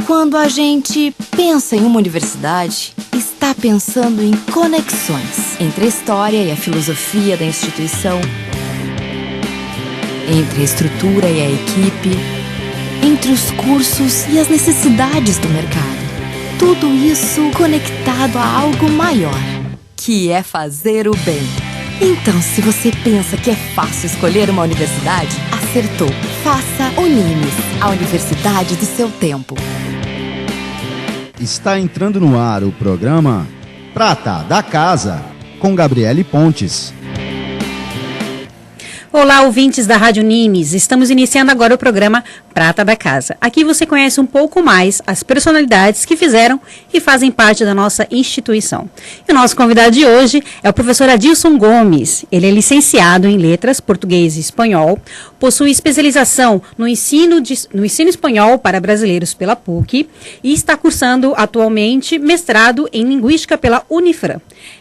Quando a gente pensa em uma universidade, está pensando em conexões entre a história e a filosofia da instituição, entre a estrutura e a equipe, entre os cursos e as necessidades do mercado. Tudo isso conectado a algo maior, que é fazer o bem. Então, se você pensa que é fácil escolher uma universidade, acertou. Faça Unimes, a universidade do seu tempo. Está entrando no ar o programa Prata da Casa, com Gabriele Pontes. Olá, ouvintes da Rádio Unimes. Estamos iniciando agora o programa Prata da Casa. Aqui você conhece um pouco mais as personalidades que fizeram e fazem parte da nossa instituição. E o nosso convidado de hoje é o professor Adilson Gomes. Ele é licenciado em Letras, Português e Espanhol, possui especialização no ensino espanhol para brasileiros pela PUC e está cursando atualmente mestrado em Linguística pela Unifran.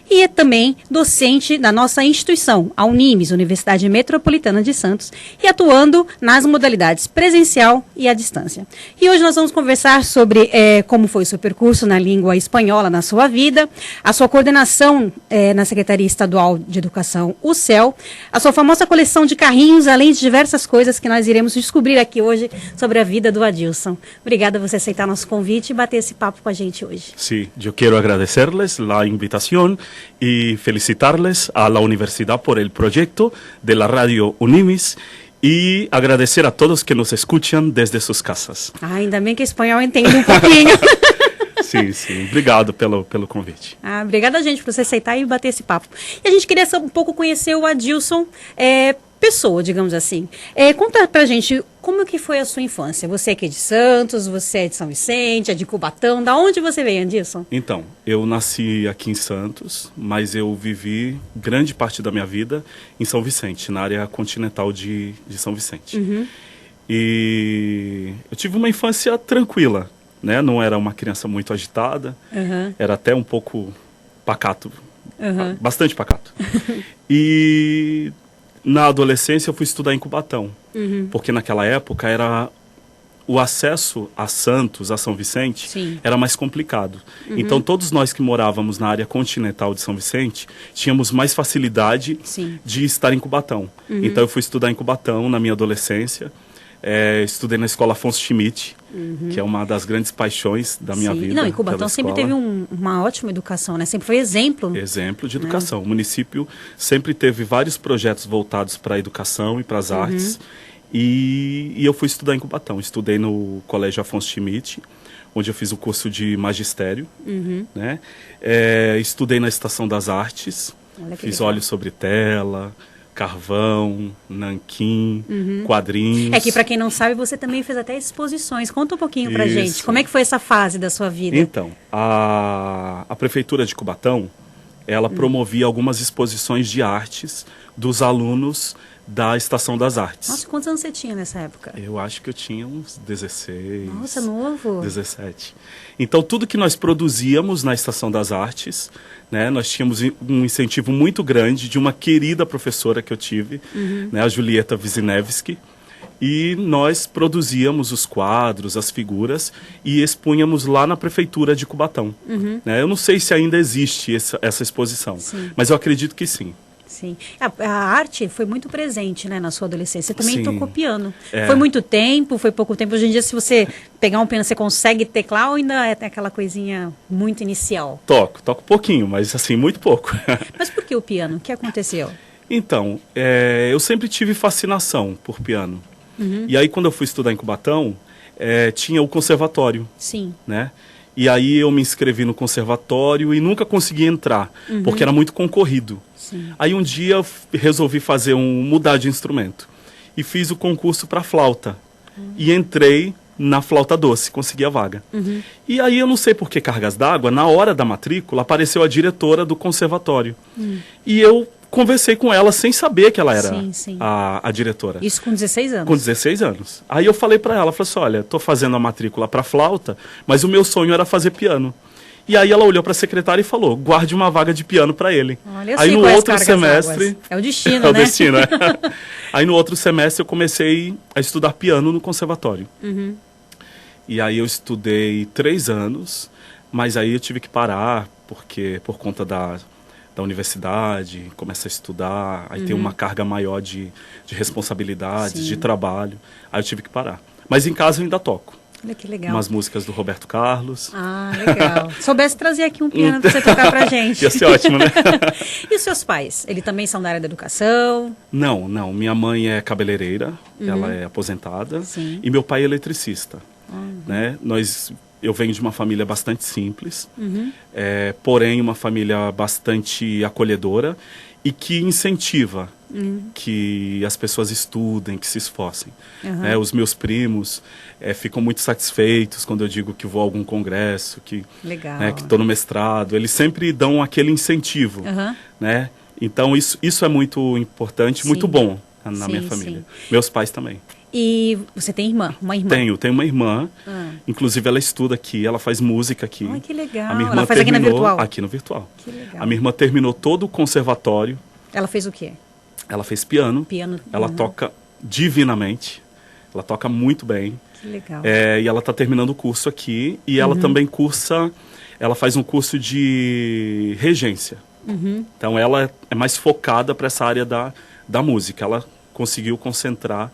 E é também docente da nossa instituição, a Unimes, Universidade Metropolitana de Santos, e atuando nas modalidades presencial e à distância. E hoje nós vamos conversar sobre como foi o seu percurso na língua espanhola na sua vida, a sua coordenação na Secretaria Estadual de Educação, o CEL, a sua famosa coleção de carrinhos, além de diversas coisas que nós iremos descobrir aqui hoje sobre a vida do Adilson. Obrigada por você aceitar nosso convite e bater esse papo com a gente hoje. Sí, yo quiero agradecerles la invitación y felicitarles a la universidad por el proyecto de la radio Unimes y agradecer a todos que nos escuchan desde sus casas. Ainda bem que espanhol entende um pouquinho. Sim, obrigado pelo convite. Obrigada, gente, por você aceitar e bater esse papo. E a gente queria um pouco conhecer o Adilson, pessoa, digamos assim. Conta pra gente como que foi a sua infância. Você é aqui de Santos, você é de São Vicente, é de Cubatão. Da onde você veio, Adilson? Então, eu nasci aqui em Santos, mas eu vivi grande parte da minha vida em São Vicente, na área continental de São Vicente. Uhum. E eu tive uma infância tranquila, né? Não era uma criança muito agitada, era até um pouco pacato, bastante pacato. E na adolescência eu fui estudar em Cubatão, porque naquela época era o acesso a Santos, a São Vicente, Sim. era mais complicado. Então todos nós que morávamos na área continental de São Vicente tínhamos mais facilidade Sim. de estar em Cubatão. Então eu fui estudar em Cubatão na minha adolescência. Estudei na escola Afonso Schmidt, que é uma das grandes paixões da minha vida. Não, e Cubatão sempre teve uma ótima educação, né? Sempre foi exemplo. Exemplo de educação. O município sempre teve vários projetos voltados para a educação e para as artes. E eu fui estudar em Cubatão. Estudei no Colégio Afonso Schmidt, onde eu fiz o curso de magistério. Né? Estudei na Estação das Artes, fiz legal. Óleo sobre Tela, carvão, nanquim, quadrinhos. Que para quem não sabe, você também fez até exposições. Conta um pouquinho pra gente. Como é que foi essa fase da sua vida? Então, a Prefeitura de Cubatão, ela promovia algumas exposições de artes dos alunos da Estação das Artes. Nossa, quantos anos você tinha nessa época? Eu acho que eu tinha uns 16. Nossa, novo. 17. Então, tudo que nós produzíamos na Estação das Artes, né, nós tínhamos um incentivo muito grande de uma querida professora que eu tive, né, a Julieta Wisinewski, e nós produzíamos os quadros, as figuras e expunhamos lá na Prefeitura de Cubatão. Né? Eu não sei se ainda existe essa exposição, mas eu acredito que sim. Sim. A arte foi muito presente, né, na sua adolescência. Você também Sim. tocou piano. Foi muito tempo, foi pouco tempo. Hoje em dia, se você pegar um piano, você consegue teclar ou ainda é aquela coisinha muito inicial? Toco pouquinho, mas assim, muito pouco. Mas por que o piano? O que aconteceu? Então, eu sempre tive fascinação por piano. E aí, quando eu fui estudar em Cubatão, tinha o conservatório. Sim. Né? E aí eu me inscrevi no conservatório e nunca consegui entrar, porque era muito concorrido. Sim. Aí um dia eu resolvi mudar de instrumento. E fiz o concurso para flauta. E entrei na flauta doce, consegui a vaga. E aí eu não sei por que cargas d'água, na hora da matrícula apareceu a diretora do conservatório. E eu conversei com ela sem saber que ela era a diretora. Isso com 16 anos? Com 16 anos. Aí eu falei para ela, falei assim, olha, estou fazendo a matrícula para flauta, mas o meu sonho era fazer piano. E aí ela olhou para a secretária e falou, guarde uma vaga de piano para ele. Olha, aí no outro semestre... É o destino, é o né? destino, é. Aí no outro semestre eu comecei a estudar piano no conservatório. E aí eu estudei 3 anos, mas aí eu tive que parar, porque por conta da universidade, começa a estudar, aí tem uma carga maior de responsabilidades, Sim. de trabalho, aí eu tive que parar. Mas em casa eu ainda toco. Olha que legal. Umas músicas do Roberto Carlos. Ah, legal. Soubesse trazer aqui um piano para você tocar pra gente. Ia ser ótimo, né? E os seus pais? Eles também são da área da educação? Não. Minha mãe é cabeleireira, ela é aposentada. Sim. E meu pai é eletricista. Né? Eu venho de uma família bastante simples, porém uma família bastante acolhedora e que incentiva que as pessoas estudem, que se esforcem. Né? Os meus primos ficam muito satisfeitos quando eu digo que vou a algum congresso, que estou no mestrado. Eles sempre dão aquele incentivo. Né? Então isso é muito importante, Sim. muito bom na minha Sim, família. sim. Meus pais também. E você tem uma irmã? Tenho uma irmã, inclusive ela estuda aqui, ela faz música aqui. Ai, que legal. A minha irmã Ela faz aqui na virtual? Aqui no virtual. Que legal. A minha irmã terminou todo o conservatório. Ela fez o quê? Ela fez piano. Piano. Ela toca divinamente. Ela toca muito bem. Que legal. E ela está terminando o curso aqui. E ela também ela faz um curso de regência. Então ela é mais focada para essa área da música. Ela conseguiu concentrar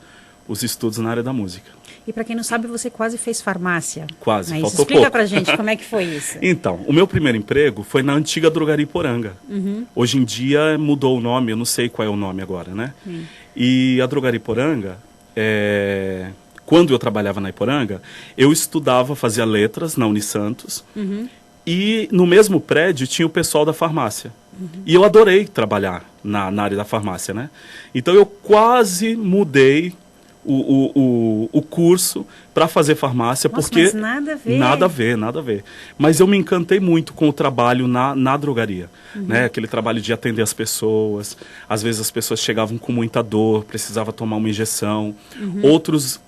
os estudos na área da música. E para quem não sabe, você quase fez farmácia. Quase, Mas faltou explica pouco. pra gente como é que foi isso. Então, o meu primeiro emprego foi na antiga drogaria Iporanga. Hoje em dia mudou o nome, eu não sei qual é o nome agora, né? E a drogaria Iporanga, quando eu trabalhava na Iporanga, eu estudava, fazia letras na Unisantos, e no mesmo prédio tinha o pessoal da farmácia. E eu adorei trabalhar na área da farmácia, né? Então eu quase mudei o curso para fazer farmácia. Nossa, porque mas nada a ver. Nada a ver. Mas eu me encantei muito com o trabalho na drogaria, né? Aquele trabalho de atender as pessoas. Às vezes as pessoas chegavam com muita dor, precisava tomar uma injeção. Outros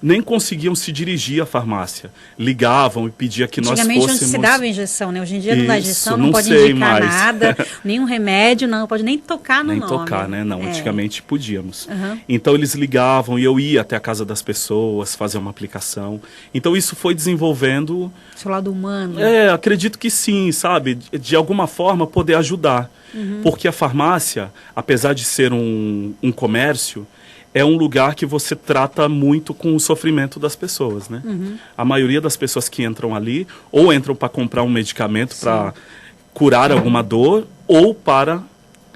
nem conseguiam se dirigir à farmácia. Ligavam e pediam que nós Antigamente fôssemos... onde se dava injeção, né? Hoje em dia não dá Isso, injeção, não não pode sei indicar mais. nada, nenhum remédio, não pode nem tocar no Nem nome. tocar, né? Não, antigamente podíamos. Uhum. Então eles ligavam e eu ia até a casa das pessoas, fazer uma aplicação. Então isso foi desenvolvendo... Seu lado humano. Acredito que sim, sabe? De alguma forma poder ajudar. Porque a farmácia, apesar de ser um comércio, é um lugar que você trata muito com o sofrimento das pessoas, né? A maioria das pessoas que entram ali, ou entram para comprar um medicamento para curar alguma dor, ou para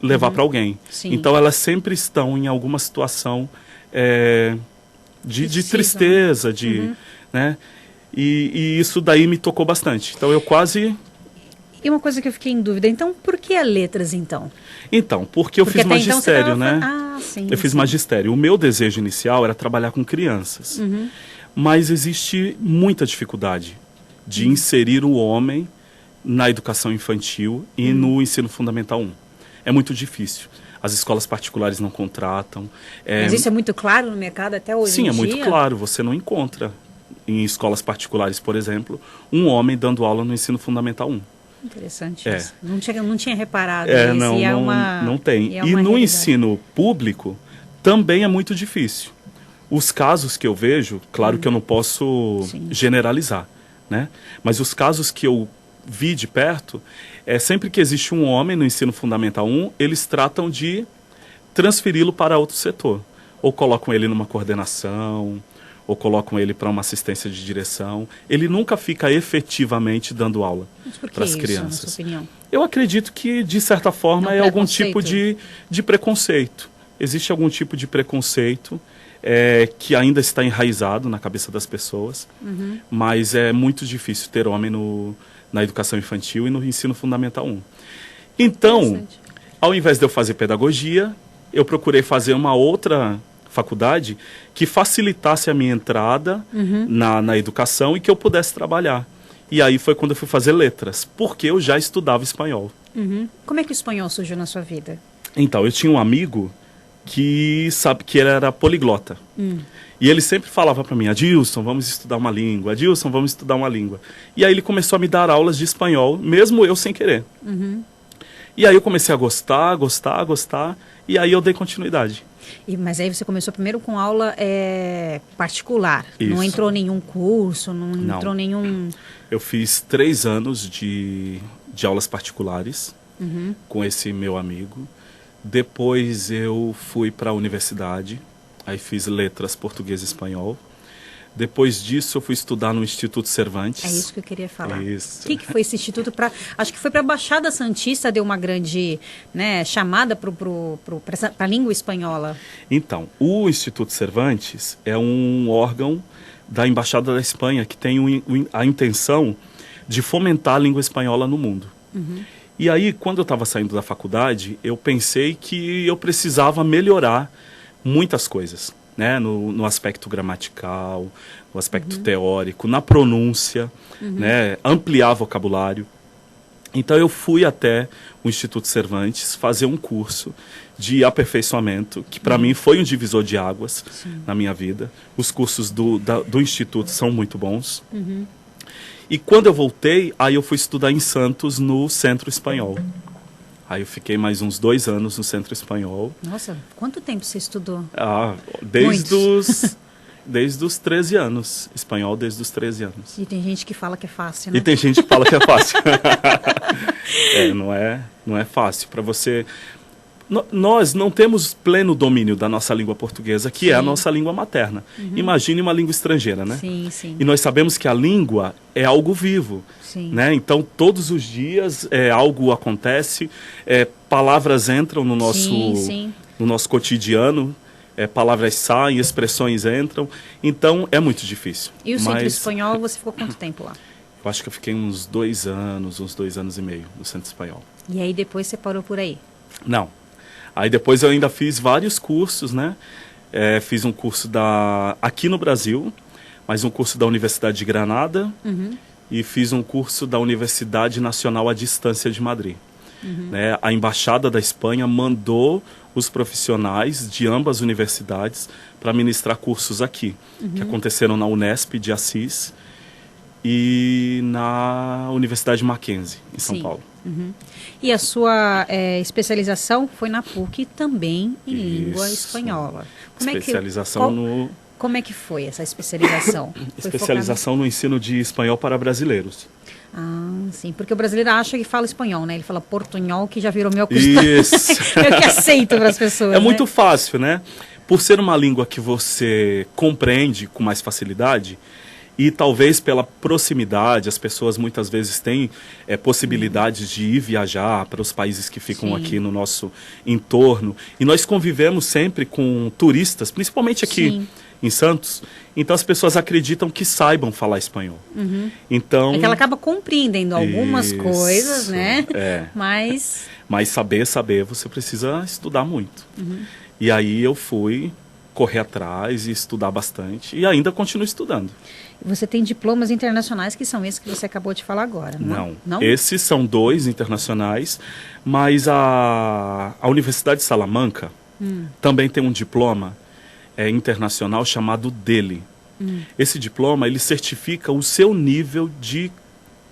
levar para alguém. Sim. Então elas sempre estão em alguma situação de tristeza, né? E isso daí me tocou bastante. Então eu quase... E uma coisa que eu fiquei em dúvida, então, por que a letras, então? Então, porque eu fiz até então você magistério, tava... né? Ah, sim. Eu fiz magistério. O meu desejo inicial era trabalhar com crianças. Mas existe muita dificuldade de inserir o homem na educação infantil e no ensino fundamental 1. É muito difícil. As escolas particulares não contratam. Mas isso é muito claro no mercado até hoje Sim, em dia? é muito claro. Você não encontra, em escolas particulares, por exemplo, um homem dando aula no ensino fundamental 1. Interessante isso. Não tinha reparado não tem. E no realidade. ensino público também é muito difícil. Os casos que eu vejo, claro que eu não posso generalizar, né? Mas os casos que eu vi de perto, sempre que existe um homem no ensino fundamental 1, eles tratam de transferi-lo para outro setor. Ou colocam ele numa coordenação, ou colocam ele para uma assistência de direção. Ele nunca fica efetivamente dando aula para as crianças. Na sua opinião? Eu acredito que, de certa forma, é algum tipo de preconceito. Existe algum tipo de preconceito que ainda está enraizado na cabeça das pessoas, mas é muito difícil ter homem na educação infantil e no ensino fundamental 1. Então, ao invés de eu fazer pedagogia, eu procurei fazer uma outra faculdade que facilitasse a minha entrada na educação e que eu pudesse trabalhar. E aí foi quando eu fui fazer letras, porque eu já estudava espanhol. Como é que o espanhol surgiu na sua vida? Então, eu tinha um amigo que sabe que ele era poliglota. E ele sempre falava para mim, Adilson, vamos estudar uma língua, Adilson, vamos estudar uma língua. E aí ele começou a me dar aulas de espanhol, mesmo eu sem querer. E aí eu comecei a gostar, e aí eu dei continuidade. Mas aí você começou primeiro com aula particular. Isso. Não entrou nenhum curso, não Não. entrou nenhum... Eu fiz 3 anos de aulas particulares com esse meu amigo. Depois eu fui para a universidade, aí fiz letras português e espanhol. Depois disso eu fui estudar no Instituto Cervantes. É isso que eu queria falar. Isso. O que foi esse instituto? Acho que foi para a Baixada Santista, deu uma grande, né, chamada para a língua espanhola. Então, o Instituto Cervantes é um órgão da Embaixada da Espanha que tem a intenção de fomentar a língua espanhola no mundo. E aí, quando eu estava saindo da faculdade, eu pensei que eu precisava melhorar muitas coisas, né? No aspecto gramatical, no aspecto teórico, na pronúncia, né? Ampliar vocabulário. Então eu fui até o Instituto Cervantes fazer um curso de aperfeiçoamento, que para mim foi um divisor de águas na minha vida. Os cursos do Instituto são muito bons. E quando eu voltei, aí eu fui estudar em Santos, no Centro Espanhol. Aí eu fiquei mais uns 2 anos no Centro Espanhol. Nossa, quanto tempo você estudou? Desde os 13 anos. Espanhol desde os 13 anos. E tem gente que fala que é fácil, né? E tem gente que fala que é fácil. Não é fácil. Para você... Nós não temos pleno domínio da nossa língua portuguesa, que é a nossa língua materna. Imagine uma língua estrangeira, né? Sim, sim. E nós sabemos que a língua é algo vivo. Sim. Né? Então, todos os dias algo acontece, palavras entram no nosso cotidiano, palavras saem, expressões entram. Então, é muito difícil. E o Centro Espanhol, você ficou quanto tempo lá? Eu acho que eu fiquei uns 2 anos, uns 2 anos e meio no Centro Espanhol. E aí depois você parou por aí? Não. Aí depois eu ainda fiz vários cursos, né? Fiz um curso aqui no Brasil, mais um curso da Universidade de Granada e fiz um curso da Universidade Nacional à Distância de Madrid. Né? A Embaixada da Espanha mandou os profissionais de ambas universidades para ministrar cursos aqui, que aconteceram na Unesp de Assis e na Universidade Mackenzie, em São Paulo. E a sua especialização foi na PUC também em língua espanhola. Como é que foi essa especialização? Especialização no ensino de espanhol para brasileiros. Ah, sim, porque o brasileiro acha que fala espanhol, né? Ele fala portunhol, que já virou meu costume. Isso. Eu que aceito para as pessoas. É muito fácil, né? Por ser uma língua que você compreende com mais facilidade, e talvez pela proximidade, as pessoas muitas vezes têm possibilidades de ir viajar para os países que ficam aqui no nosso entorno. E nós convivemos sempre com turistas, principalmente aqui em Santos. Então as pessoas acreditam que saibam falar espanhol. Então, é que ela acaba compreendendo algumas coisas, né? Mas saber, você precisa estudar muito. E aí eu fui correr atrás e estudar bastante. E ainda continuo estudando. Você tem diplomas internacionais, que são esses que você acabou de falar agora, não? Não. Esses são 2 internacionais, mas a Universidade de Salamanca também tem um diploma internacional chamado DELE. Esse diploma, ele certifica o seu nível de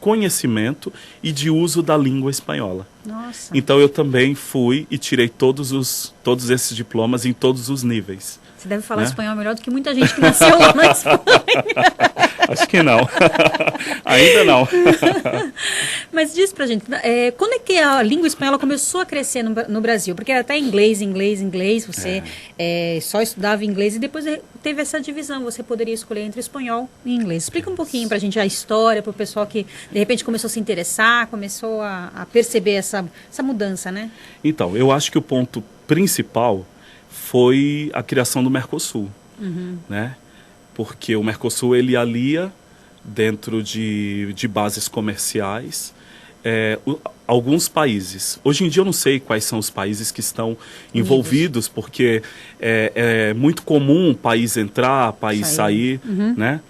conhecimento e de uso da língua espanhola. Nossa. Então eu também fui e tirei todos esses diplomas em todos os níveis. Você deve falar espanhol melhor do que muita gente que nasceu lá na Espanha. Acho que não. Ainda não. Mas diz pra gente, quando é que a língua espanhola começou a crescer no Brasil? Porque era até inglês, você só estudava inglês e depois teve essa divisão, você poderia escolher entre espanhol e inglês. Explica um pouquinho pra gente a história, pro pessoal que de repente começou a se interessar, começou a perceber essa mudança, né? Então, eu acho que o ponto principal foi a criação do Mercosul, né? Porque o Mercosul, ele alia dentro de bases comerciais alguns países. Hoje em dia eu não sei quais são os países que estão envolvidos, porque é muito comum um país entrar, país sair, né?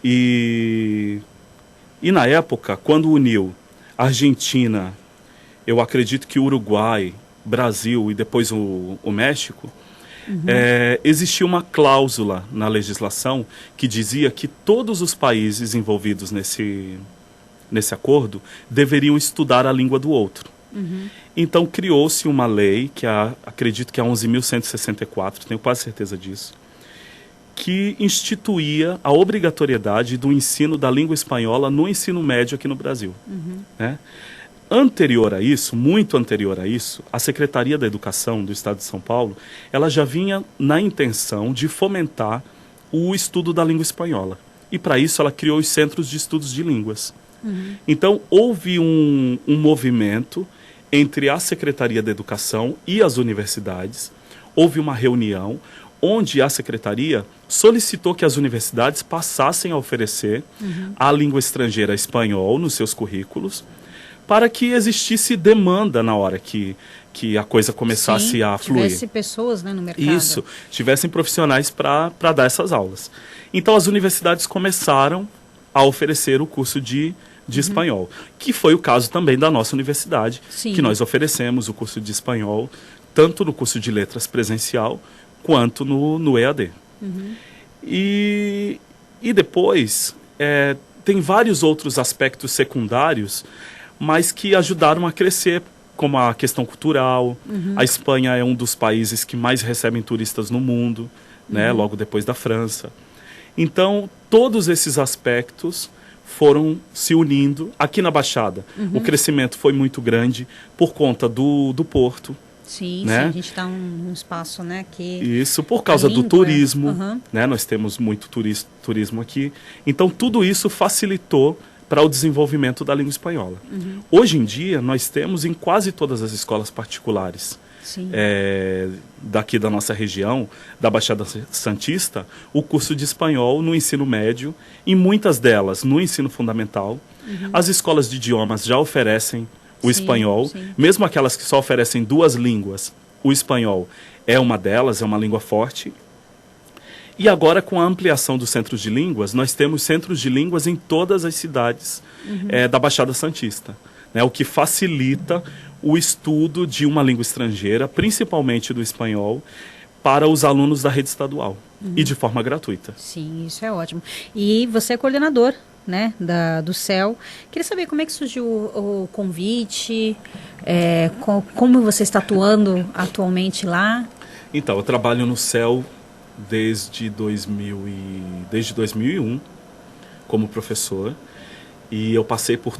E na época, quando uniu Argentina, eu acredito que Uruguai, Brasil e depois o México, existia uma cláusula na legislação que dizia que todos os países envolvidos nesse acordo deveriam estudar a língua do outro. Então criou-se uma lei, acredito que é a 11.164, tenho quase certeza disso, que instituía a obrigatoriedade do ensino da língua espanhola no ensino médio aqui no Brasil. Né? Anterior a isso, muito anterior a isso, a Secretaria da Educação do Estado de São Paulo, ela já vinha na intenção de fomentar o estudo da língua espanhola. E para isso ela criou os Centros de Estudos de Línguas. Então houve um movimento entre a Secretaria da Educação e as universidades. Houve uma reunião onde a Secretaria solicitou que as universidades passassem a oferecer a língua estrangeira espanhol nos seus currículos, para que existisse demanda na hora que a coisa começasse a fluir. Tivesse pessoas, né, no mercado. Isso, tivessem profissionais para dar essas aulas. Então as universidades começaram a oferecer o curso de espanhol, que foi o caso também da nossa universidade, que nós oferecemos o curso de espanhol, tanto no curso de letras presencial, quanto no EAD. E depois, tem vários outros aspectos secundários, mas que ajudaram a crescer, como a questão cultural. A Espanha é um dos países que mais recebem turistas no mundo, né, logo depois da França. Então, todos esses aspectos foram se unindo aqui na Baixada. O crescimento foi muito grande por conta do porto. Sim, né? sim, a gente está num espaço, né, que... Isso, por causa do turismo, né? Nós temos muito turismo aqui. Então, tudo isso facilitou para o desenvolvimento da língua espanhola. Hoje em dia, nós temos em quase todas as escolas particulares daqui da nossa região, da Baixada Santista, o curso de espanhol no ensino médio, e muitas delas no ensino fundamental. As escolas de idiomas já oferecem o espanhol, mesmo aquelas que só oferecem 2 línguas, o espanhol é uma delas, é uma língua forte. E agora, com a ampliação dos centros de línguas, nós temos centros de línguas em todas as cidades da Baixada Santista, né, o que facilita o estudo de uma língua estrangeira, principalmente do espanhol, para os alunos da rede estadual, e de forma gratuita. Sim, isso é ótimo. E você é coordenador, né, do CEL. Queria saber como é que surgiu o convite, como você está atuando atualmente lá? Então, eu trabalho no CEL desde 2001 como professor, e eu passei por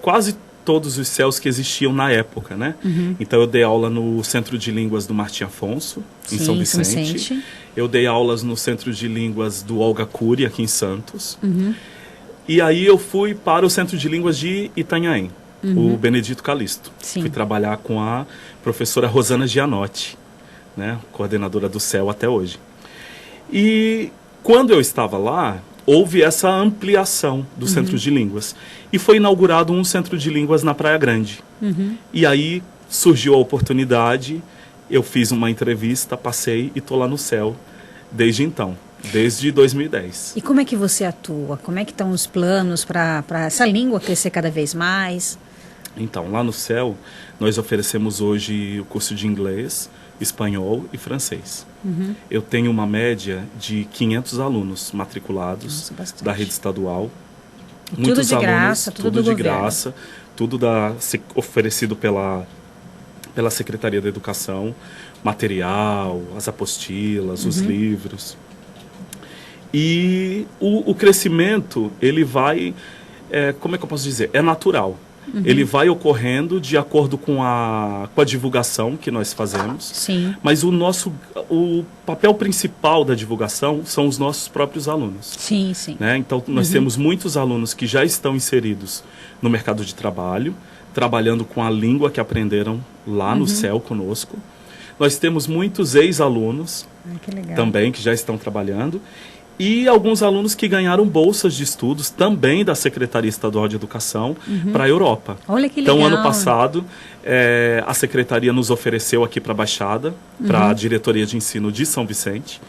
quase todos os CELs que existiam na época, né? Então eu dei aula no Centro de Línguas do Martim Afonso, em São Vicente. Eu dei aulas no Centro de Línguas do Olga Cury, aqui em Santos. E aí eu fui para o Centro de Línguas de Itanhaém, o Benedito Calixto. Fui trabalhar com a professora Rosana Gianotti, né? Coordenadora do CEL até hoje. E quando eu estava lá, houve essa ampliação dos centros de línguas. E foi inaugurado um centro de línguas na Praia Grande. E aí surgiu a oportunidade, eu fiz uma entrevista, passei e estou lá no CEL desde então, desde 2010. E como é que você atua? Como é que estão os planos para essa língua crescer cada vez mais? Então, lá no CEL, nós oferecemos hoje o curso de inglês, espanhol e francês. Eu tenho uma média de 500 alunos matriculados da rede estadual. Tudo de graça, tudo de graça, tudo oferecido pela Secretaria da Educação, material, as apostilas, os livros. E o crescimento, ele vai, como é que eu posso dizer? É natural. Ele vai ocorrendo de acordo com a divulgação que nós fazemos. Sim. Mas o papel principal da divulgação são os nossos próprios alunos. Sim, sim. Né? Então, nós temos muitos alunos que já estão inseridos no mercado de trabalho, trabalhando com a língua que aprenderam lá no CEL conosco. Nós temos muitos ex-alunos também que já estão trabalhando. E alguns alunos que ganharam bolsas de estudos também da Secretaria Estadual de Educação para a Europa. Olha que legal. Então, ano passado, a Secretaria nos ofereceu aqui para a Baixada, para a Diretoria de Ensino de São Vicente,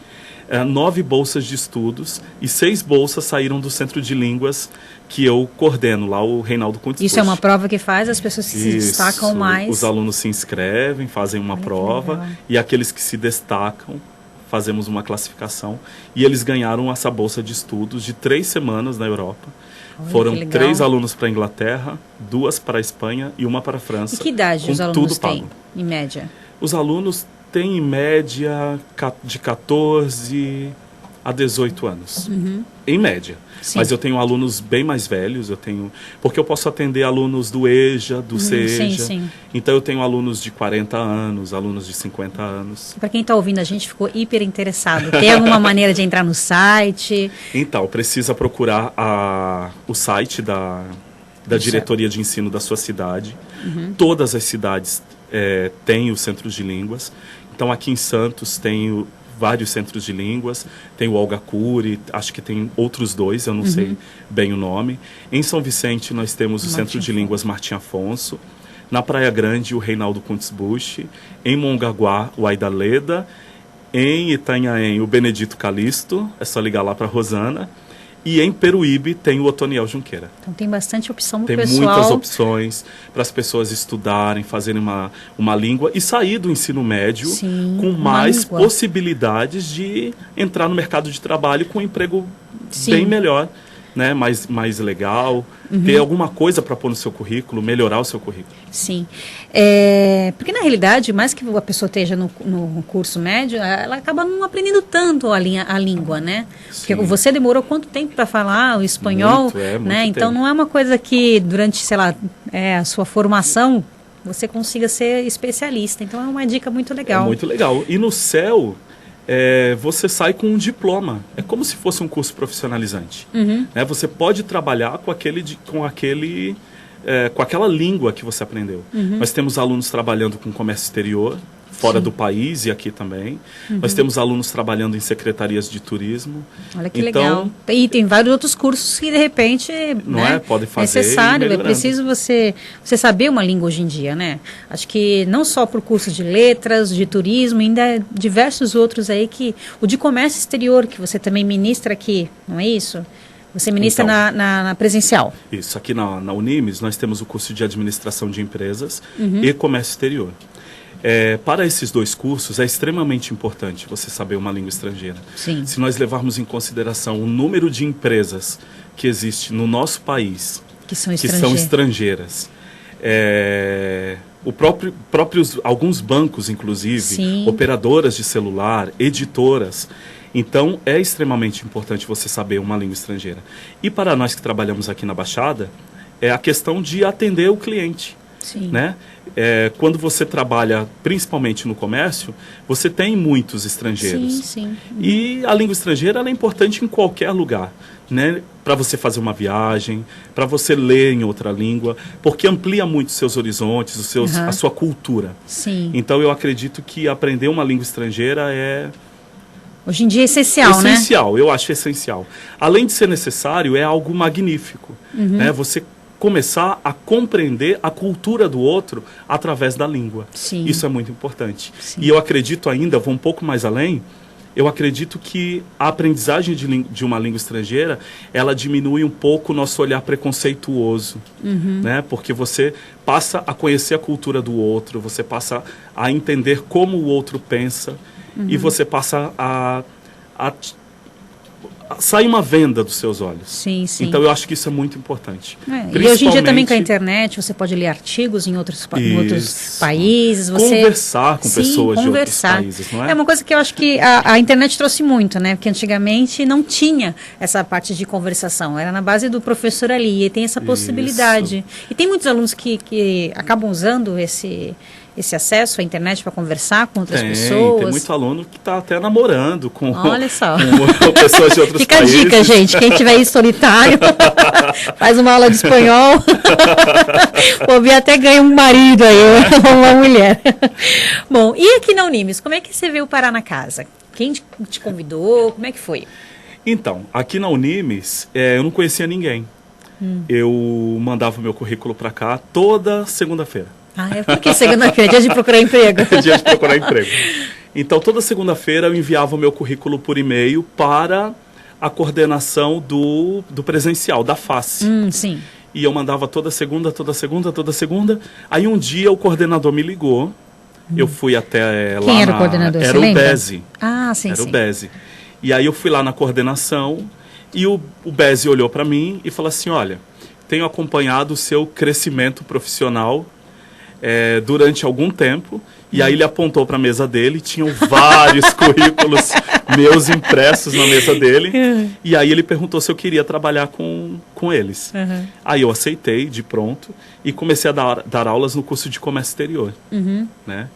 9 bolsas de estudos, e 6 bolsas saíram do Centro de Línguas que eu coordeno lá, o Reinaldo Contes. Isso é uma prova que faz as pessoas que se destacam mais. Os alunos se inscrevem, fazem uma prova, e aqueles que se destacam fazemos uma classificação, e eles ganharam essa bolsa de estudos de 3 semanas na Europa. Olha, Foram 3 alunos para a Inglaterra, 2 para a Espanha e 1 para a França. E que idade os alunos têm, em média? Os alunos têm, em média, de 14 a 18 anos, em média. Sim. Mas eu tenho alunos bem mais velhos, porque eu posso atender alunos do EJA, do CEJA. Sim, sim. Então eu tenho alunos de 40 anos, alunos de 50 anos. Para quem está ouvindo, a gente ficou hiper interessado. Tem alguma maneira de entrar no site? Então, precisa procurar o site da diretoria de ensino da sua cidade. Todas as cidades têm os centros de línguas. Então, aqui em Santos tem vários centros de línguas, tem o Olga Cury, acho que tem outros 2, eu não sei bem o nome. Em São Vicente nós temos o Centro de Línguas Martim Afonso, na Praia Grande o Reinaldo Kuntz Busch, em Mongaguá o Aida Leda, em Itanhaém o Benedito Calixto, é só ligar lá para a Rosana, e em Peruíbe tem o Otoniel Junqueira. Então tem bastante opção para o pessoal. pessoal. Tem muitas opções para as pessoas estudarem, fazerem uma língua e sair do ensino médio com mais possibilidades de entrar no mercado de trabalho com um emprego bem melhor, né? mais legal, ter alguma coisa para pôr no seu currículo, melhorar o seu currículo. Sim. Porque, na realidade, mais que a pessoa esteja no curso médio, ela acaba não aprendendo tanto a língua, né? Sim. Porque você demorou quanto tempo para falar o espanhol, muito né? Então, tempo. não é uma coisa que, durante, sei lá, a sua formação, você consiga ser especialista. Então, é uma dica muito legal. É muito legal. E no CEL, você sai com um diploma. É como se fosse um curso profissionalizante. Né? Você pode trabalhar com aquela língua que você aprendeu. Nós temos alunos trabalhando com comércio exterior, fora do país e aqui também. Nós temos alunos trabalhando em secretarias de turismo. Olha que legal. E tem vários outros cursos que, de repente, pode fazer necessário. É preciso você saber uma língua hoje em dia, né? Acho que não só por cursos de letras, de turismo, ainda diversos outros aí o de comércio exterior, que você também ministra aqui, não é isso? Você ministra na presencial. Isso, aqui na Unimes nós temos o curso de Administração de Empresas e Comércio Exterior. Para esses 2 cursos é extremamente importante você saber uma língua estrangeira. Sim. Se nós levarmos em consideração o número de empresas que existe no nosso país que são estrangeiras, alguns bancos, inclusive, operadoras de celular, editoras. Então, é extremamente importante você saber uma língua estrangeira. E para nós que trabalhamos aqui na Baixada, é a questão de atender o cliente. Sim. Né? Quando você trabalha principalmente no comércio, você tem muitos estrangeiros. Sim. E a língua estrangeira ela é importante em qualquer lugar, né? Para você fazer uma viagem, para você ler em outra língua, porque amplia muito os seus horizontes, a sua cultura. Sim. Então eu acredito que aprender uma língua estrangeira hoje em dia é essencial, né? Essencial, eu acho essencial. Além de ser necessário, é algo magnífico. Né? Você começar a compreender a cultura do outro através da língua. Sim. Isso é muito importante. Sim. E eu acredito ainda, vou um pouco mais além, eu acredito que a aprendizagem de uma língua estrangeira, ela diminui um pouco o nosso olhar preconceituoso, né? Porque você passa a conhecer a cultura do outro, você passa a entender como o outro pensa e você passa a sai uma venda dos seus olhos. Sim. Então eu acho que isso é muito importante. E hoje em dia também com a internet, você pode ler artigos em outros países. Conversar com pessoas de outros países, não é? É uma coisa que eu acho que a internet trouxe muito, né? Porque antigamente não tinha essa parte de conversação. Era na base do professor ali, e tem essa possibilidade. E tem muitos alunos que acabam usando esse acesso à internet para conversar com outras pessoas. Tem muito aluno que está até namorando com pessoas de outros países. Fica a dica, gente. Quem tiver aí solitário, faz uma aula de espanhol. O Bia até ganha um marido aí, uma mulher. Bom, e aqui na Unimes, como é que você veio parar na casa? Quem te convidou? Como é que foi? Então, aqui na Unimes, eu não conhecia ninguém. Eu mandava o meu currículo para cá toda segunda-feira. Porque segunda-feira é dia de procurar emprego. É dia de procurar emprego. Então, toda segunda-feira eu enviava o meu currículo por e-mail para a coordenação do presencial, da face. Sim. E eu mandava toda segunda. Aí um dia o coordenador me ligou Eu fui até lá. Quem era o coordenador? Era você o lembra? Beze. Ah, sim, Era sim. o Beze. E aí eu fui lá na coordenação e o Beze olhou para mim e falou assim, olha, tenho acompanhado o seu crescimento profissional durante algum tempo. E aí ele apontou para a mesa dele, tinham vários currículos meus impressos na mesa dele. E aí ele perguntou se eu queria trabalhar com eles. Uhum. Aí eu aceitei de pronto e comecei a dar aulas no curso de comércio exterior. Né?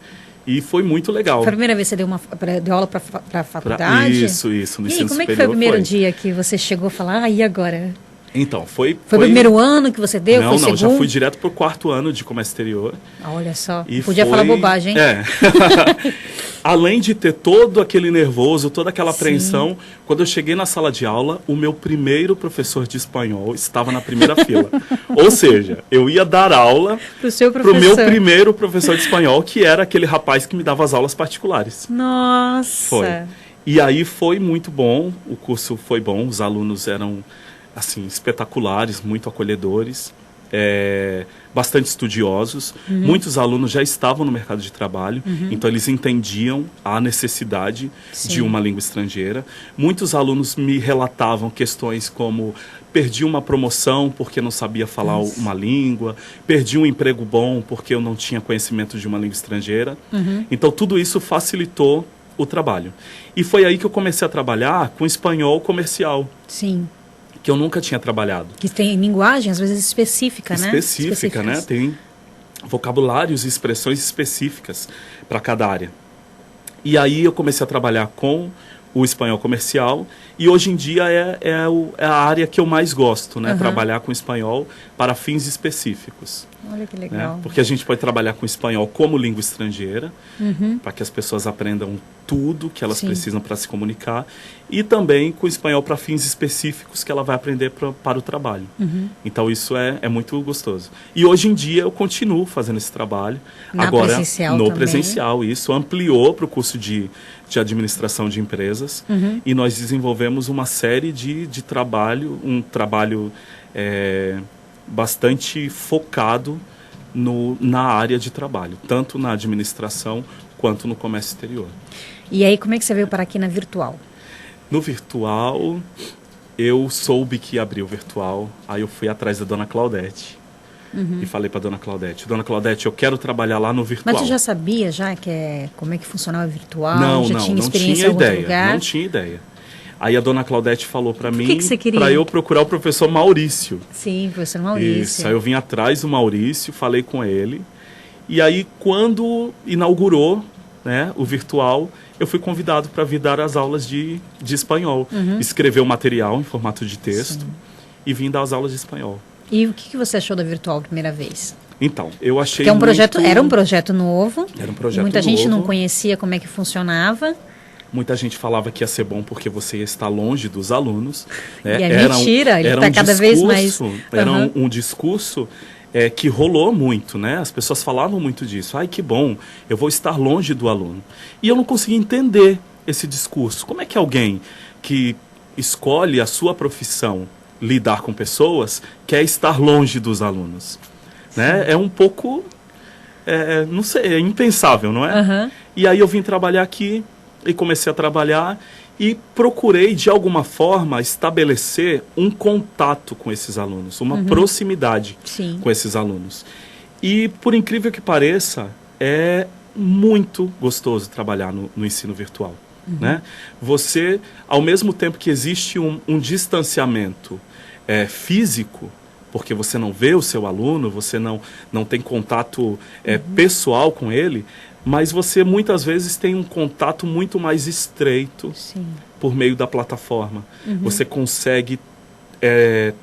E foi muito legal. Foi a primeira vez que você deu aula para a faculdade? Isso, no ensino superior. E como é que foi o primeiro dia que você chegou a falar, e agora? Então, foi o primeiro ano que você deu? Não, foi já fui direto para o 4º ano de comércio exterior. Olha só, E podia falar bobagem, hein? Além de ter todo aquele nervoso, toda aquela apreensão, quando eu cheguei na sala de aula, o meu primeiro professor de espanhol estava na primeira fila. Ou seja, eu ia dar aula para o meu primeiro professor de espanhol, que era aquele rapaz que me dava as aulas particulares. Nossa! Foi. E aí foi muito bom, o curso foi bom, os alunos eram assim, espetaculares, muito acolhedores, bastante estudiosos. Muitos alunos já estavam no mercado de trabalho, então eles entendiam a necessidade de uma língua estrangeira. Muitos alunos me relatavam questões como perdi uma promoção porque não sabia falar uma língua, perdi um emprego bom porque eu não tinha conhecimento de uma língua estrangeira. Então tudo isso facilitou o trabalho. E foi aí que eu comecei a trabalhar com espanhol comercial. Sim. Que eu nunca tinha trabalhado. Que tem linguagem, às vezes, específica, né? Específica, né? Tem vocabulários e expressões específicas para cada área. E aí eu comecei a trabalhar com o espanhol comercial e hoje em dia é a área que eu mais gosto, né? Trabalhar com espanhol para fins específicos. Olha que legal. Né? Porque a gente pode trabalhar com espanhol como língua estrangeira, para que as pessoas aprendam tudo que elas precisam para se comunicar, e também com espanhol para fins específicos que ela vai aprender para o trabalho. Então isso é muito gostoso. E hoje em dia eu continuo fazendo esse trabalho. Agora presencial no também. Presencial, isso ampliou para o curso de administração de empresas, e nós desenvolvemos uma série de trabalho, um trabalho bastante focado na área de trabalho, tanto na administração quanto no comércio exterior. E aí, como é que você veio para aqui na virtual? No virtual, eu soube que ia abrir o virtual, aí eu fui atrás da dona Claudete e falei para dona Claudete, eu quero trabalhar lá no virtual. Mas você já sabia como é que funcionava o virtual? Não, já tinha experiência em algum ideia, lugar? não tinha ideia. Aí a dona Claudete falou para mim que você queria? Para eu procurar o professor Maurício. Sim, professor Maurício. Isso, aí eu vim atrás do Maurício, falei com ele. E aí, quando inaugurou, né, o virtual, eu fui convidado para vir dar as aulas de espanhol. Escrever o material em formato de texto e vim dar as aulas de espanhol. E o que você achou da virtual a primeira vez? Então, eu achei era um projeto novo. Era um projeto muita gente novo. não conhecia como é que funcionava. Muita gente falava que ia ser bom porque você ia estar longe dos alunos. Né? E é mentira, ele está cada vez mais... Era um discurso que rolou muito, né? As pessoas falavam muito disso. Ai, que bom, eu vou estar longe do aluno. E eu não conseguia entender esse discurso. Como é que alguém que escolhe a sua profissão, lidar com pessoas, quer estar longe dos alunos? Né? É um pouco, não sei, é impensável, não é? E aí eu vim trabalhar aqui, e comecei a trabalhar e procurei, de alguma forma, estabelecer um contato com esses alunos, uma proximidade com esses alunos. E, por incrível que pareça, é muito gostoso trabalhar no ensino virtual. Né? Você, ao mesmo tempo que existe um distanciamento físico, porque você não vê o seu aluno, você não tem contato pessoal com ele, mas você muitas vezes tem um contato muito mais estreito por meio da plataforma. Você consegue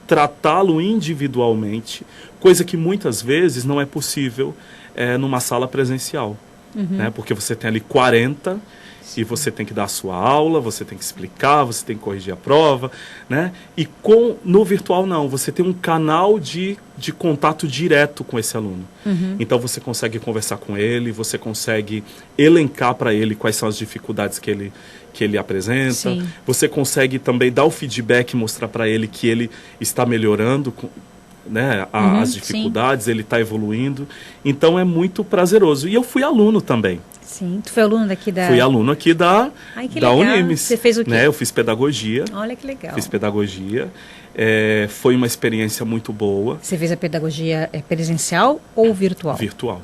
tratá-lo individualmente, coisa que muitas vezes não é possível numa sala presencial. Né? Porque você tem ali 40 e você tem que dar a sua aula, você tem que explicar, você tem que corrigir a prova, né? E no virtual não, você tem um canal de contato direto com esse aluno. Então você consegue conversar com ele, você consegue elencar para ele quais são as dificuldades que ele apresenta. Você consegue também dar o feedback e mostrar para ele que ele está melhorando né, as dificuldades, ele está evoluindo. Então é muito prazeroso. E eu fui aluno também. Sim, tu foi aluno daqui da... Fui aluno aqui da Unimes. Você fez o quê? Né, eu fiz pedagogia. Olha que legal. Fiz pedagogia. Foi uma experiência muito boa. Você fez a pedagogia presencial ou virtual? Virtual.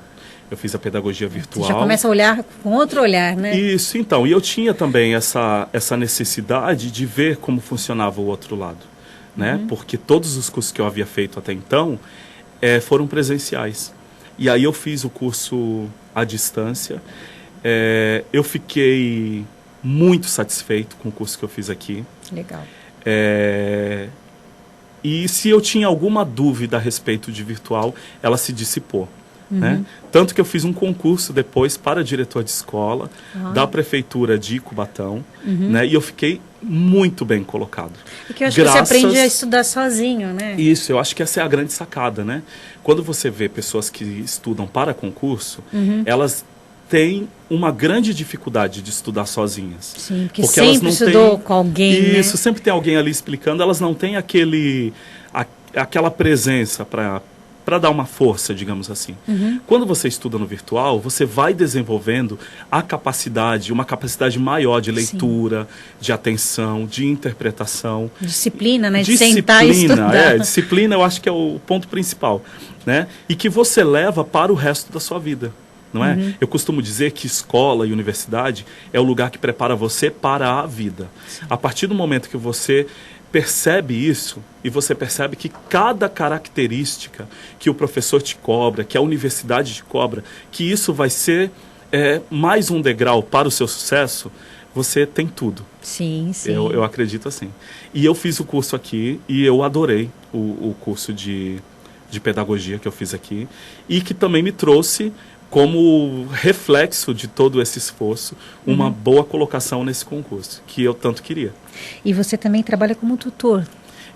Eu fiz a pedagogia virtual. Você já começa a olhar com outro olhar, né? Isso, então. E eu tinha também essa necessidade de ver como funcionava o outro lado, né? Porque todos os cursos que eu havia feito até então foram presenciais. E aí eu fiz o curso à distância. Eu fiquei muito satisfeito com o curso que eu fiz aqui. Legal. E se eu tinha alguma dúvida a respeito de virtual, ela se dissipou. Né? Tanto que eu fiz um concurso depois para diretor de escola da prefeitura de Cubatão, né? E eu fiquei muito bem colocado. Porque eu acho que você aprende a estudar sozinho, né? Isso, eu acho que essa é a grande sacada, né? Quando você vê pessoas que estudam para concurso, elas têm uma grande dificuldade de estudar sozinhas. Sim, porque sempre elas não estudou com alguém, Isso, sempre tem alguém ali explicando, elas não têm aquela presença para dar uma força, digamos assim. Quando você estuda no virtual, você vai desenvolvendo uma capacidade maior de leitura, de atenção, de interpretação. Disciplina, né? De sentar e estudar. Disciplina eu acho que é o ponto principal, né? E que você leva para o resto da sua vida, não é? Eu costumo dizer que escola e universidade é o lugar que prepara você para a vida. Sim. A partir do momento que você percebe isso, e você percebe que cada característica que o professor te cobra, que a universidade te cobra, que isso vai ser mais um degrau para o seu sucesso, você tem tudo. Sim, sim. Eu acredito assim. E eu fiz o curso aqui e eu adorei o curso de pedagogia que eu fiz aqui, e que também me trouxe como reflexo de todo esse esforço, uma boa colocação nesse concurso, que eu tanto queria. E você também trabalha como tutor?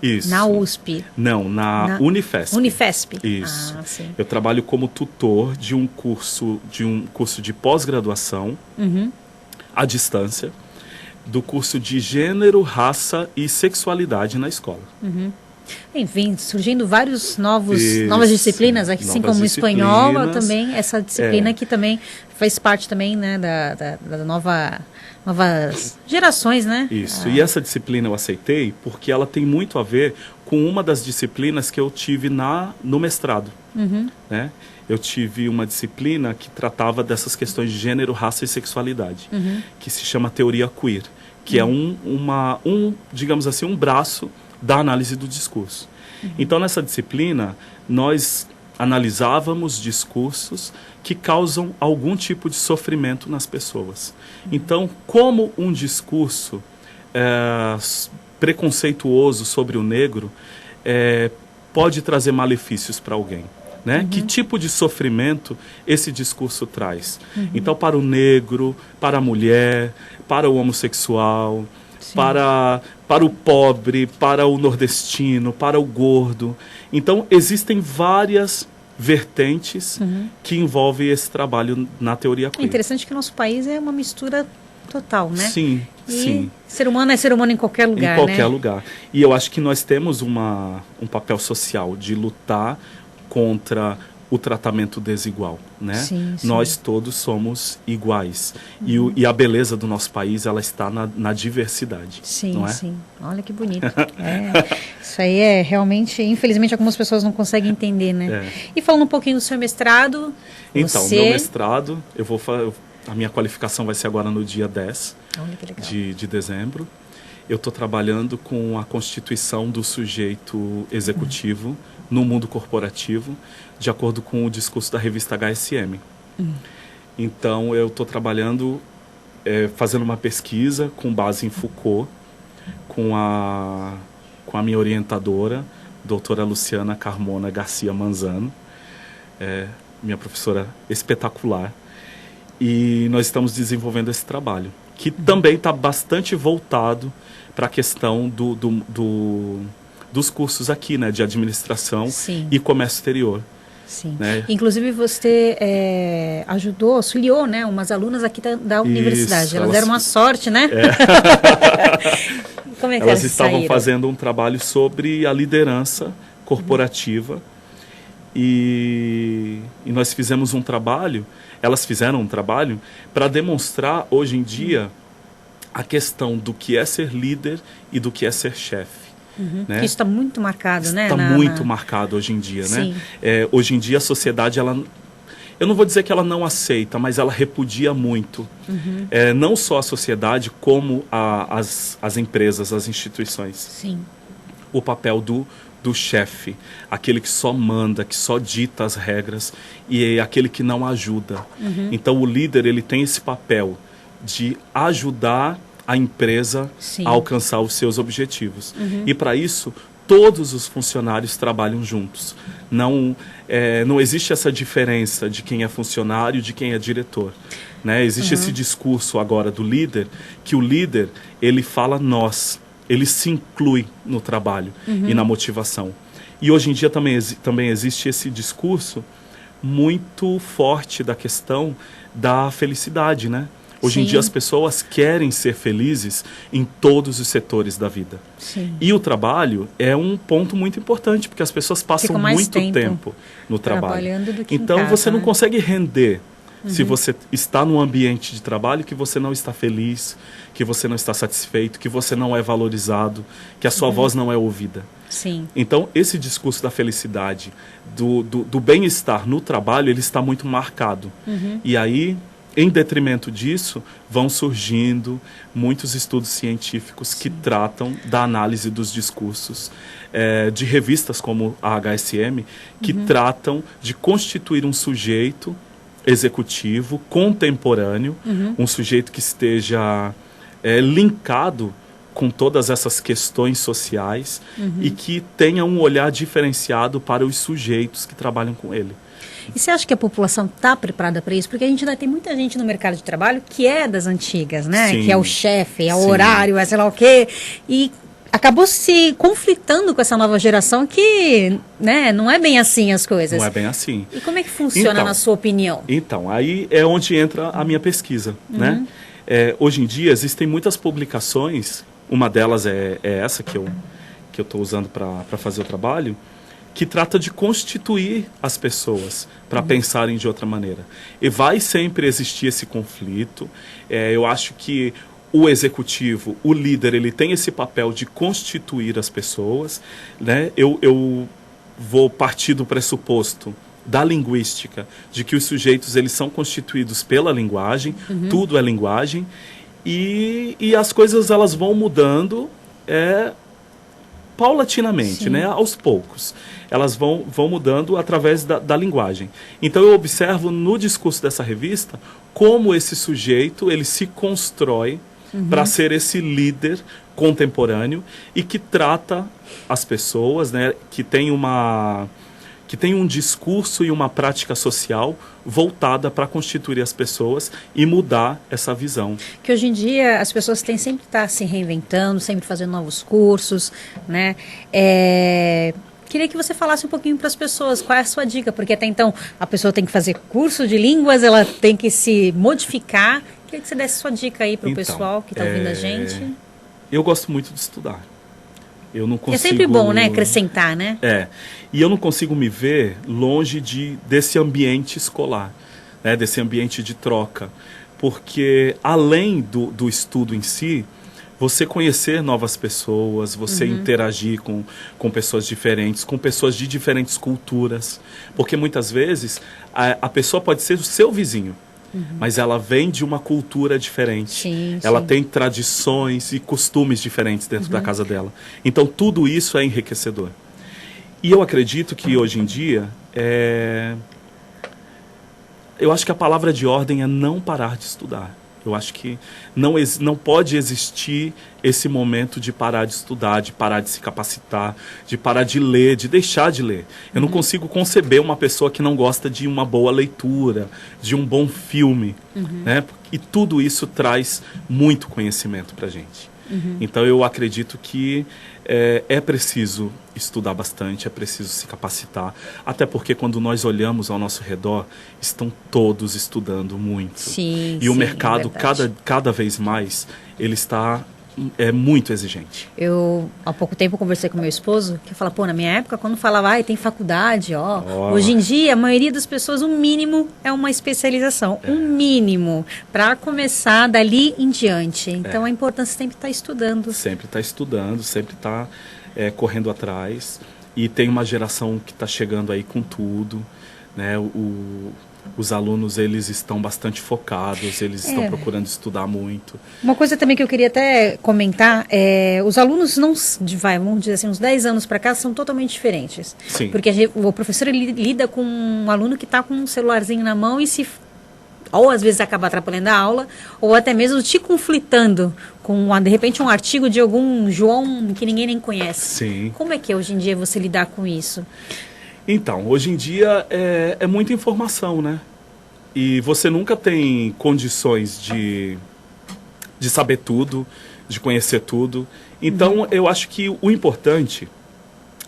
Isso. Na USP? Não, na Unifesp. Unifesp? Isso. Ah, sim. Eu trabalho como tutor de um curso de pós-graduação à distância, do curso de Gênero, Raça e Sexualidade na escola. Vem surgindo novas disciplinas, assim como o espanhol, também essa disciplina que também faz parte também, né, da novas gerações, né? Isso, e essa disciplina eu aceitei porque ela tem muito a ver com uma das disciplinas que eu tive no mestrado, né? Eu tive uma disciplina que tratava dessas questões de gênero, raça e sexualidade, que se chama teoria queer, que é digamos assim, um braço da análise do discurso. Então, nessa disciplina, nós analisávamos discursos que causam algum tipo de sofrimento nas pessoas. Então, como um discurso preconceituoso sobre o negro pode trazer malefícios para alguém? Né? Que tipo de sofrimento esse discurso traz? Então, para o negro, para a mulher, para o homossexual, para o pobre, para o nordestino, para o gordo. Então, existem várias vertentes que envolvem esse trabalho na teoria queer. É interessante que o nosso país é uma mistura total, né? Sim, sim. Ser humano é ser humano em qualquer lugar, em qualquer lugar. E eu acho que nós temos um papel social de lutar contra o tratamento desigual, né? Sim, sim. Nós todos somos iguais. E a beleza do nosso país, ela está na diversidade. Sim, não é? Sim. Olha que bonito. Isso aí é realmente, infelizmente, algumas pessoas não conseguem entender, né? E falando um pouquinho do seu mestrado, então, meu mestrado, a minha qualificação vai ser agora no dia 10 de dezembro. Eu estou trabalhando com a constituição do sujeito executivo no mundo corporativo, de acordo com o discurso da revista HSM. Então, eu estou trabalhando, fazendo uma pesquisa com base em Foucault, com a minha orientadora, doutora Luciana Carmona Garcia Manzano, minha professora espetacular, e nós estamos desenvolvendo esse trabalho, que também está bastante voltado para a questão dos cursos aqui, né, de administração e comércio exterior. Sim. Né? Inclusive você auxiliou, né, umas alunas aqui da universidade. Isso, elas deram uma sorte, né? Como é que elas estavam fazendo um trabalho sobre a liderança corporativa, e nós fizemos um trabalho, elas fizeram um trabalho para demonstrar hoje em dia a questão do que é ser líder e do que é ser chefe. Né? Isso está muito marcado, né? Está muito marcado hoje em dia, Sim. né? Hoje em dia a sociedade, eu não vou dizer que ela não aceita, mas ela repudia muito. Não só a sociedade, como as empresas, as instituições. Sim. O papel do chefe, aquele que só manda, que só dita as regras, e é aquele que não ajuda. Então o líder, ele tem esse papel de ajudar a empresa Sim. a alcançar os seus objetivos. E para isso, todos os funcionários trabalham juntos. Não existe essa diferença de quem é funcionário e de quem é diretor. Né? Existe esse discurso agora do líder, que o líder, ele fala nós, ele se inclui no trabalho e na motivação. E hoje em dia também existe esse discurso muito forte da questão da felicidade, né? Hoje em dia as pessoas querem ser felizes em todos os setores da vida. Sim. E o trabalho é um ponto muito importante, porque as pessoas passam muito tempo no trabalho. Trabalhando do que então em casa, você não né? consegue render se você está num ambiente de trabalho que você não está feliz, que você não está satisfeito, que você não é valorizado, que a sua voz não é ouvida. Sim. Então, esse discurso da felicidade, do bem-estar no trabalho, ele está muito marcado. E aí, em detrimento disso, vão surgindo muitos estudos científicos que tratam da análise dos discursos, de revistas como a HSM, que tratam de constituir um sujeito executivo, contemporâneo, um sujeito que esteja linkado com todas essas questões sociais e que tenha um olhar diferenciado para os sujeitos que trabalham com ele. E você acha que a população está preparada para isso? Porque a gente ainda tem muita gente no mercado de trabalho que é das antigas, né? Sim. Que é o chefe, é o Sim. horário, é sei lá o quê. E acabou se conflitando com essa nova geração que, né, não é bem assim as coisas. Não é bem assim. E como é que funciona, Então, na sua opinião? Então, aí é onde entra a minha pesquisa, né? Hoje em dia existem muitas publicações, uma delas é essa que eu estou usando para fazer o trabalho, que trata de constituir as pessoas para pensarem de outra maneira. E vai sempre existir esse conflito. Eu acho que o executivo, o líder, ele tem esse papel de constituir as pessoas, né? Eu vou partir do pressuposto da linguística, de que os sujeitos, eles são constituídos pela linguagem, tudo é linguagem, e as coisas, elas vão mudando paulatinamente, né? Aos poucos. Elas vão mudando através da linguagem. Então eu observo no discurso dessa revista como esse sujeito, ele se constrói para ser esse líder contemporâneo e que trata as pessoas, né? Que tem um discurso e uma prática social voltada para constituir as pessoas e mudar essa visão. Que hoje em dia as pessoas têm sempre que estar se reinventando, sempre fazendo novos cursos, né? Queria que você falasse um pouquinho para as pessoas qual é a sua dica, porque até então a pessoa tem que fazer curso de línguas, ela tem que se modificar. Queria que você desse sua dica aí para o pessoal que está ouvindo a gente. Eu gosto muito de estudar. Eu não consigo... É sempre bom, né? Acrescentar, né? E eu não consigo me ver longe desse ambiente escolar, né? Desse ambiente de troca. Porque, além do estudo em si, você conhecer novas pessoas, você interagir com pessoas diferentes, com pessoas de diferentes culturas. Porque, muitas vezes, a pessoa pode ser o seu vizinho, mas ela vem de uma cultura diferente. Sim, ela sim. tem tradições e costumes diferentes dentro da casa dela. Então, tudo isso é enriquecedor. E eu acredito que, hoje em dia, eu acho que a palavra de ordem é não parar de estudar. Eu acho que não pode existir esse momento de parar de estudar, de parar de se capacitar, de parar de ler, de deixar de ler. Eu não consigo conceber uma pessoa que não gosta de uma boa leitura, de um bom filme, né? E tudo isso traz muito conhecimento para a gente. Então eu acredito que é preciso estudar bastante, é preciso se capacitar, até porque quando nós olhamos ao nosso redor, estão todos estudando muito. Sim, e o sim, mercado, é verdade. cada vez mais, ele está é muito exigente. Eu, há pouco tempo, conversei com meu esposo, que fala, na minha época, quando falava, tem faculdade, hoje em dia, a maioria das pessoas, o mínimo é uma especialização, um mínimo, para começar dali em diante. Então, a importância sempre está estudando. Sempre está estudando, sempre está correndo atrás, e tem uma geração que está chegando aí com tudo, né, os alunos, eles estão bastante focados, eles estão procurando estudar muito. Uma coisa também que eu queria até comentar, os alunos vamos dizer assim, uns 10 anos para cá, são totalmente diferentes. Sim. Porque o professor ele lida com um aluno que está com um celularzinho na mão e ou às vezes acaba atrapalhando a aula, ou até mesmo te conflitando com, de repente, um artigo de algum João que ninguém nem conhece. Sim. Como é que hoje em dia você lidar com isso? Então, hoje em dia é muita informação, né? E você nunca tem condições de saber tudo, de conhecer tudo. Então, eu acho que o importante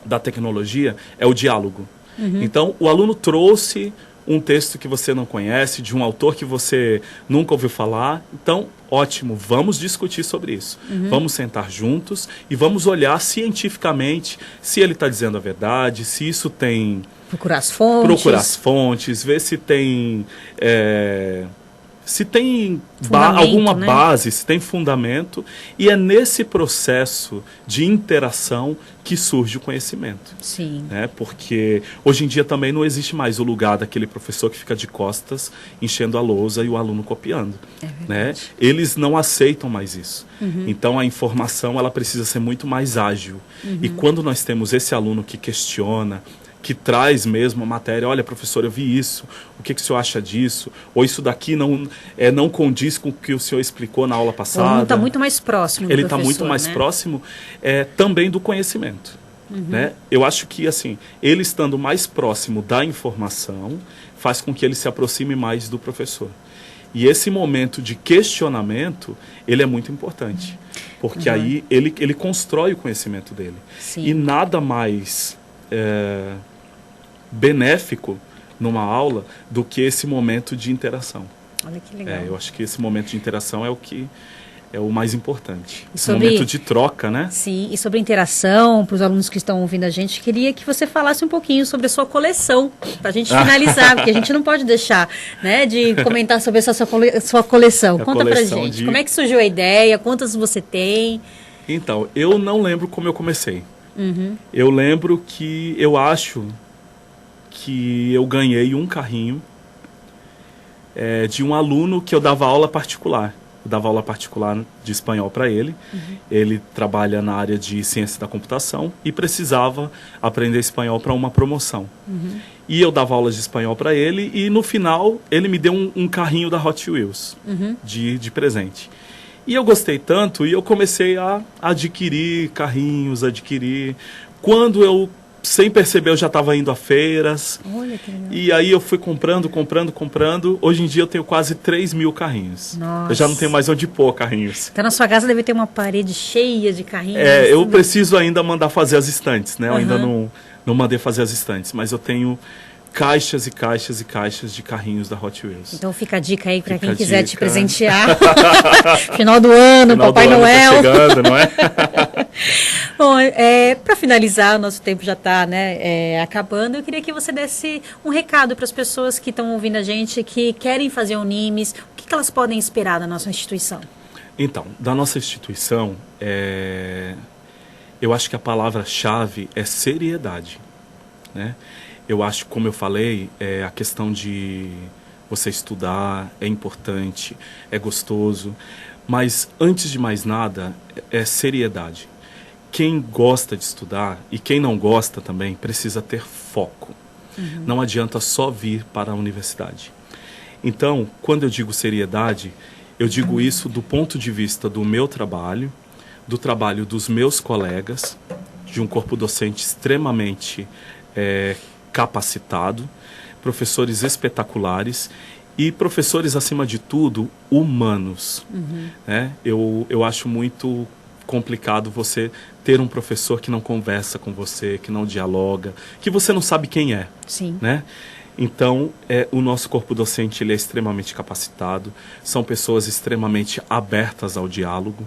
da tecnologia é o diálogo. Então, o aluno trouxe um texto que você não conhece, de um autor que você nunca ouviu falar. Então, ótimo, vamos discutir sobre isso. Vamos sentar juntos e vamos olhar cientificamente se ele está dizendo a verdade, se isso tem... Procurar as fontes, ver se tem... se tem alguma base, se tem fundamento, e é nesse processo de interação que surge o conhecimento. Sim. Né? Porque hoje em dia também não existe mais o lugar daquele professor que fica de costas enchendo a lousa e o aluno copiando. Né? Eles não aceitam mais isso. Então a informação ela precisa ser muito mais ágil. E quando nós temos esse aluno que questiona, que traz mesmo a matéria, olha, professor, eu vi isso, o que o senhor acha disso? Ou isso daqui não condiz com o que o senhor explicou na aula passada. Ele está muito mais próximo do Ele está muito mais próximo também do conhecimento. Né? Eu acho que, assim, ele estando mais próximo da informação, faz com que ele se aproxime mais do professor. E esse momento de questionamento, ele é muito importante. Porque aí ele constrói o conhecimento dele. Sim. E nada mais... benéfico numa aula do que esse momento de interação. Olha que legal. Eu acho que esse momento de interação é o que é o mais importante. Esse momento de troca, né? Sim, e sobre interação, para os alunos que estão ouvindo a gente, queria que você falasse um pouquinho sobre a sua coleção, para a gente finalizar, porque a gente não pode deixar, né, de comentar sobre essa sua coleção. Conta pra gente, como é que surgiu a ideia, quantas você tem? Então, eu não lembro como eu comecei. Eu lembro que eu acho que eu ganhei um carrinho de um aluno que eu dava aula particular. Eu dava aula particular de espanhol para ele. Ele trabalha na área de ciência da computação e precisava aprender espanhol para uma promoção. E eu dava aulas de espanhol para ele e no final ele me deu um carrinho da Hot Wheels de presente. E eu gostei tanto e eu comecei a adquirir carrinhos, Quando eu, sem perceber, eu já estava indo a feiras. Olha que legal. E aí eu fui comprando. Hoje em dia eu tenho quase 3.000 carrinhos. Nossa. Eu já não tenho mais onde pôr carrinhos. Então na sua casa deve ter uma parede cheia de carrinhos. Eu preciso ainda mandar fazer as estantes, né? Eu ainda não mandei fazer as estantes, mas eu tenho... caixas e caixas e caixas de carrinhos da Hot Wheels. Então fica a dica aí para quem quiser te presentear. Final do ano, Final Papai do ano Noel. tá chegando, não é? Bom, para finalizar, o nosso tempo já está acabando. Eu queria que você desse um recado para as pessoas que estão ouvindo a gente, que querem fazer o NIMES. O que elas podem esperar da nossa instituição? Então, da nossa instituição, eu acho que a palavra-chave é seriedade, né? Eu acho, como eu falei, a questão de você estudar é importante, é gostoso, mas antes de mais nada, é seriedade. Quem gosta de estudar e quem não gosta também precisa ter foco. Não adianta só vir para a universidade. Então, quando eu digo seriedade, eu digo isso do ponto de vista do meu trabalho, do trabalho dos meus colegas, de um corpo docente extremamente capacitado, professores espetaculares e professores, acima de tudo, humanos. Né? Eu acho muito complicado você ter um professor que não conversa com você, que não dialoga, que você não sabe quem é. Sim. Né? Então, o nosso corpo docente ele é extremamente capacitado, são pessoas extremamente abertas ao diálogo,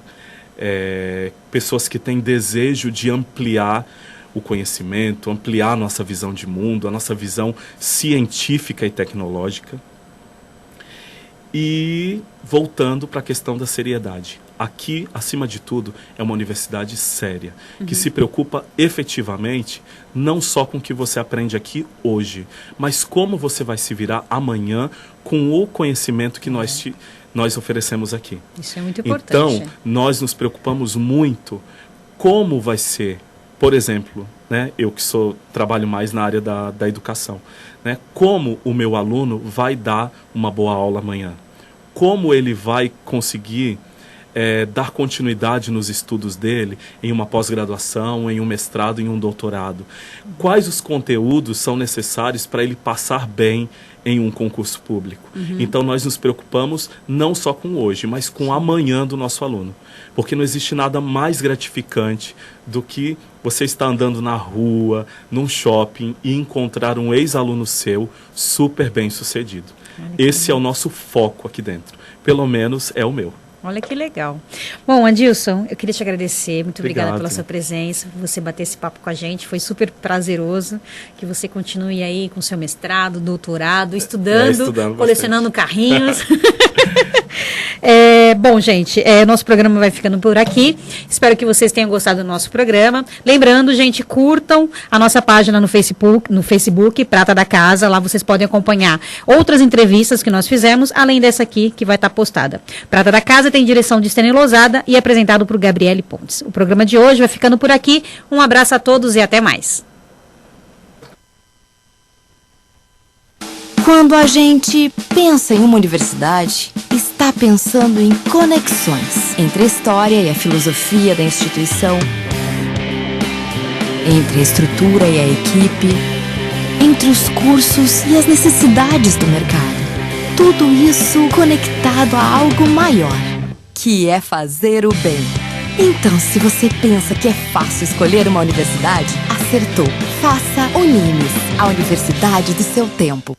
pessoas que têm desejo de ampliar o conhecimento, ampliar a nossa visão de mundo, a nossa visão científica e tecnológica. E voltando para a questão da seriedade. Aqui, acima de tudo, é uma universidade séria, que se preocupa efetivamente não só com o que você aprende aqui hoje, mas como você vai se virar amanhã com o conhecimento que nós oferecemos aqui. Isso é muito importante. Então, nós nos preocupamos muito como vai ser, por exemplo, né, eu que trabalho mais na área da educação, né, como o meu aluno vai dar uma boa aula amanhã, como ele vai conseguir dar continuidade nos estudos dele em uma pós-graduação, em um mestrado, em um doutorado. Quais os conteúdos são necessários para ele passar bem em um concurso público. Então, nós nos preocupamos não só com hoje, mas com amanhã do nosso aluno. Porque não existe nada mais gratificante do que você estar andando na rua, num shopping e encontrar um ex-aluno seu super bem sucedido. Esse é o nosso foco aqui dentro. Pelo menos é o meu. Olha que legal. Bom, Adilson, eu queria te agradecer. Muito obrigada Obrigado. pela sua presença, por você bater esse papo com a gente. Foi super prazeroso. Que você continue aí com seu mestrado, doutorado, estudando colecionando carrinhos. Bom, gente, nosso programa vai ficando por aqui. Espero que vocês tenham gostado do nosso programa. Lembrando, gente, curtam a nossa página no Facebook, Prata da Casa. Lá vocês podem acompanhar outras entrevistas que nós fizemos, além dessa aqui, que vai estar postada. Prata da Casa tem direção de Estênio Lousada e é apresentado por Gabriele Pontes. O programa de hoje vai ficando por aqui. Um abraço a todos e até mais. Quando a gente pensa em uma universidade, está pensando em conexões entre a história e a filosofia da instituição, entre a estrutura e a equipe, entre os cursos e as necessidades do mercado. Tudo isso conectado a algo maior, que é fazer o bem. Então, se você pensa que é fácil escolher uma universidade, acertou. Faça Unimes, a universidade do seu tempo.